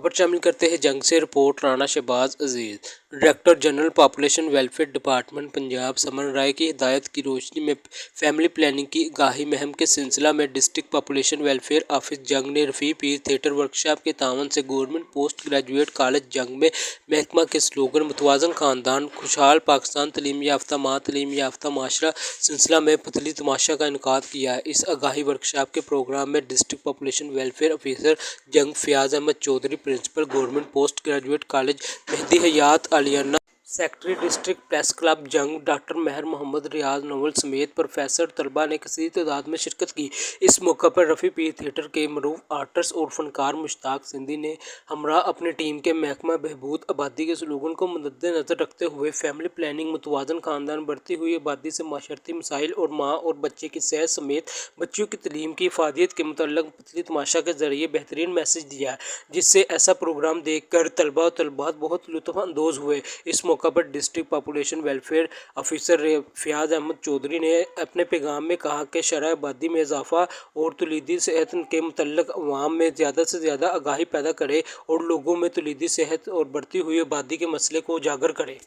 खबर शामिल करते हैं जंग से report Rana Shahbaz Aziz. Director general population welfare department Punjab Saman Rai की हिदायत की रोशनी में फैमिली प्लानिंग की आगाही मुहिम के सिलसिला में डिस्ट्रिक्ट पॉपुलेशन वेलफेयर ऑफिस जंग ने रफ़ी पीर थिएटर वर्कशॉप के तावन से गवर्नमेंट पोस्ट ग्रेजुएट कॉलेज जंग में महकमा के स्लोगन मुतवाज़न खानदान खुशहाल पाकिस्तान तलीम याफ्ता माँ तलीम याफ्ता माशरा सिलसिला में पतली तमाशा का इनकाद किया है। इस आगाही वर्कशॉप के प्रोग्राम में district population welfare officer Jhang Fayyaz Ahmad Chaudhry, principal government post graduate college Mehdi Hayat Aliana, secretary district press club Jhang doctor Mehr Muhammad Riaz Nawal समेत प्रोफेसर तलबा ने कसीर तादाद में शिरकत की। इस मौका पर रफ़ी पीर थिएटर के मरूफ आर्टिस्ट और फनकार मुश्ताक सिंधी ने हमरा अपनी टीम के महकमा बहबूद आबादी के स्लोगन को मद्देनजर रखते हुए फैमिली प्लानिंग, मुतवाज़न खानदान, बढ़ती हुई आबादी से माशरती मसाइल और माँ और बच्चे की सेहत समेत बच्चियों की तलीम की इफादियत के मुतल्लक पतली तमाशा के ज़रिए बेहतरीन मैसेज दिया, जिससे ऐसा प्रोग्राम देख कर तलबा और तलबात बहुत लुत्फ़ अंदोज़ हुए। इस मौका पर district population welfare officer Fayaz Ahmad Chaudhary ने अपने पैगाम में कहा कि शरह आबादी में इजाफा और तौलीदी सेहत के मुतल्लक अवाम में ज़्यादा से ज़्यादा आगाही पैदा करे और लोगों में तौलीदी सेहत और बढ़ती हुई आबादी के मसले को उजागर करे।